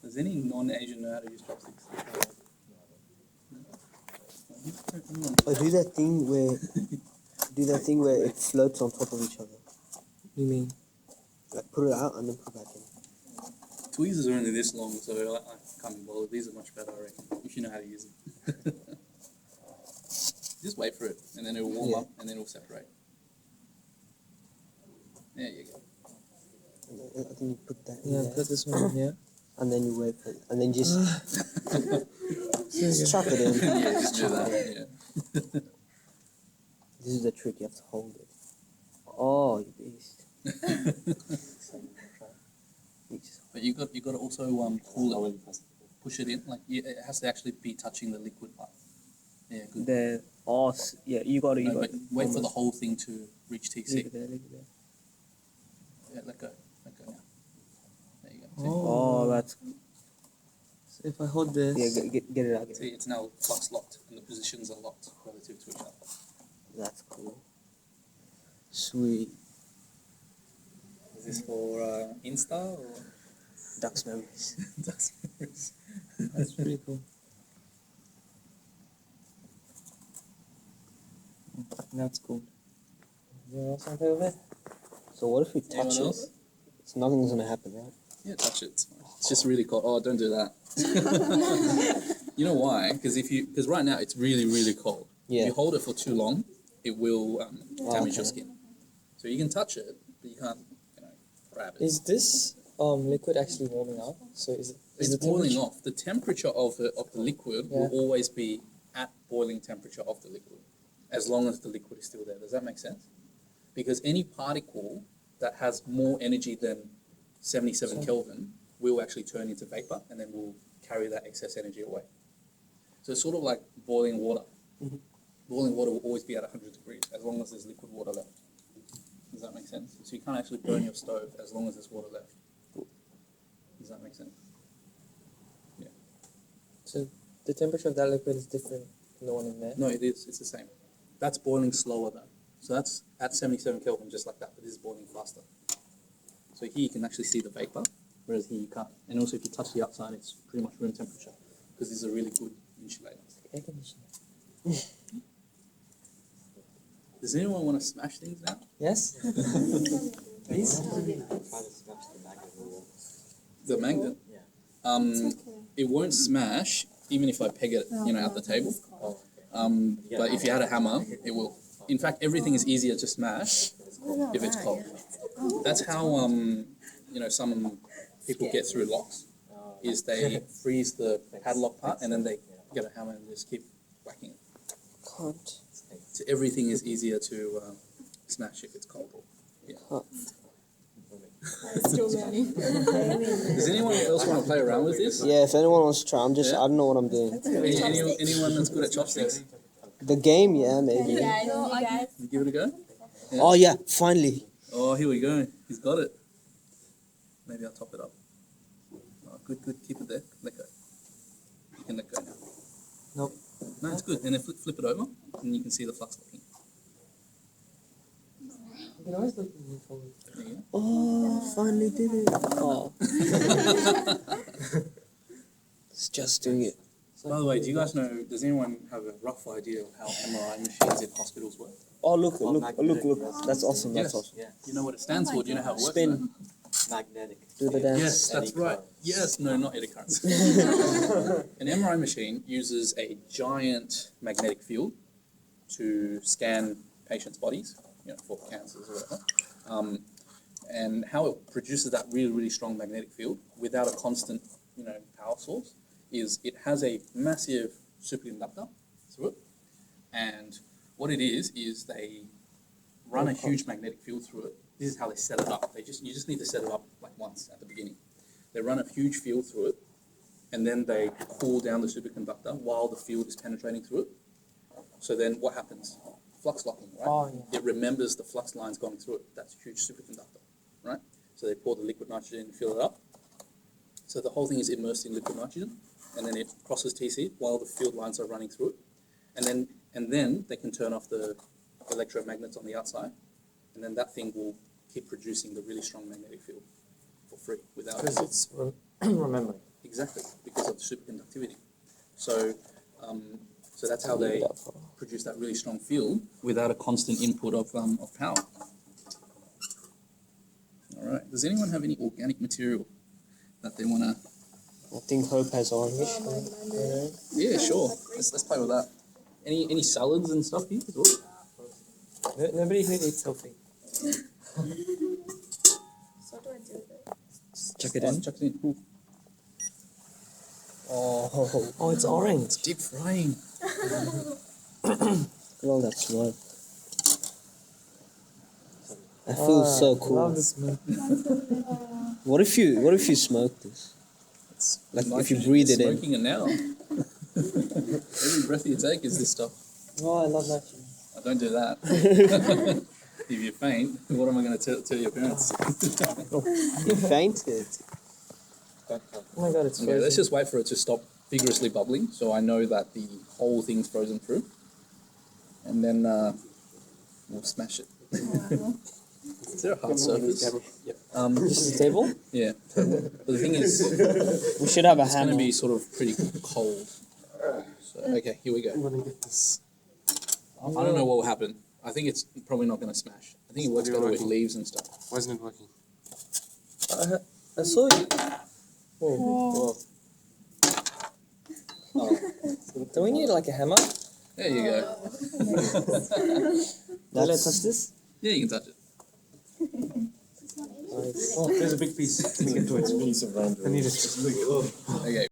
Does any non-Asian know how to use chopsticks? Or do that thing where it floats on top of each other. You mean? Like put it out and then put it back in. Tweezers are only this long, so I can't be bothered. These are much better, I reckon, if you know how to use them. Just wait for it, and then it will warm up, and then it will separate. There you go. I think you put that in Yeah, there, put this one here. and then you wait for it, and then just chuck it in. Yeah, just do that. Yeah. This is the trick, you have to hold it. Oh, you beast. But you got to also cool it, push it in. Like it has to actually be touching the liquid part. Yeah, good. The yeah, you got it. No, but wait for the whole thing to reach TC. Leave it there. Yeah, let go now. There you go. See? Oh, that's So if I hold this, yeah. Get it out. See, it's now flux locked, and the positions are locked relative to each other. That's cool. sweet. Is this for Insta or Ducks memories. Ducks memories? That's pretty cool. That's cool. You else want to play with it? So what if we touch Anyone it? else? So nothing's gonna happen, right? Yeah, touch it. It's just really cold. Oh, don't do that. You know why? Because right now it's really, really cold. Yeah. If you hold it for too long, it will damage your Okay. skin. So you can touch it, but you can't, grab it. Is this liquid actually warming up? So is It's the boiling temperature- off. The temperature of the liquid Yeah. will always be at boiling temperature of the liquid, as long as the liquid is still there. Does that make sense? Because any particle that has more energy than 77 Kelvin will actually turn into vapor, and then will carry that excess energy away. So it's sort of like boiling water. Mhm. Boiling water will always be at 100 degrees, as long as there's liquid water left. Does that make sense? So you can't actually burn your stove as long as there's water left. Does that make sense? So the temperature of that liquid is different from the one in there. No, it is. It's the same. That's boiling slower though. So that's at 77 Kelvin, just like that, but this is boiling faster. So here you can actually see the vapor, whereas here you can't. And also if you touch the outside, it's pretty much room temperature, because this is a really good insulator. Air conditioner. Does anyone want to smash things now? Yes. Please. The magnet? It won't smash, even if I peg it, at the table. But if you had a hammer, it will. In fact, everything is easier to smash if it's cold. That's how some people get through locks. Is they freeze the padlock part and then they get a hammer and just keep whacking it. Can't. So everything is easier to smash if it's cold. Yeah. Still learning. Does anyone else want to play around with this? Yeah, if anyone wants to try, I don't know what I'm doing. Anyone that's good at chopsticks? The game, yeah, maybe. Guys, you guys. You give it a go? Oh yeah, finally. Oh, here we go. He's got it. Maybe I'll top it up. Oh, good. Keep it there. Let go. You can let go now. Nope. No, it's good. And then flip it over, and you can see the flux locking. You can always look at me forward. There you go. Oh, finally did it. Oh. It's just doing it. By the way, do you guys know, does anyone have a rough idea of how MRI machines in hospitals work? Oh, look. That's awesome. That's Yes. awesome. Yeah. Do you know what it stands for? Do you know how it works? Spin. Magnetic. Do the dance. Yes, that's Eddy right. currents. Yes, no, not eddy currents. An MRI machine uses a giant magnetic field to scan patients' bodies, for cancers or whatever. And how it produces that really, really strong magnetic field without a constant, power source is it has a massive superconductor through it. And what it is they run a huge magnetic field through it. This is how they set it up. You just need to set it up like once at the beginning. They run a huge field through it, and then they cool down the superconductor while the field is penetrating through it. So then what happens? Flux locking, right? Oh, yeah. It remembers the flux lines going through it. That's a huge superconductor, right? So they pour the liquid nitrogen and fill it up. So the whole thing is immersed in liquid nitrogen, and then it crosses TC while the field lines are running through it. And then they can turn off the electromagnets on the outside, and then that thing will keep producing the really strong magnetic field for free without Because it's remembering. Exactly, because of the superconductivity. So, so that's how they produce that really strong field without a constant input of power. All right. Does anyone have any organic material that they want to? I think Hope has orange. Yeah, sure. Let's play with that. Any salads and stuff here as well? Nobody here eats healthy. So what do I do with it? Chuck it in. Chuck it in. Oh, it's orange. It's deep frying. Look at all that smoke. I feel so I cool. love the smoke. What if you smoke this? It's Like if nitrogen. you breathe You're it in. smoking it now. Every breath you take is this stuff. Oh, I love nitrogen. I don't do that. If you faint, what am I going to tell your parents? You fainted. Oh my god, it's Okay, frozen. let's just wait for it to stop vigorously bubbling, so I know that the whole thing's frozen through, and then we'll smash it. Is there a hard surface? Yep. This is the table? Yeah. But the thing is, We should have a it's going hammer. to be sort of pretty cold. So, okay, here we go. I'm gonna get this. I don't know what will happen. I think it's probably not going to smash. I think it works better with leaves and stuff. Why isn't it working? I saw you. Whoa. Oh, Do we need like a hammer? there you go. Let's touch this. Yeah, you can touch it. Nice. Oh, there's a big piece. Let me get to it. I need it. Okay.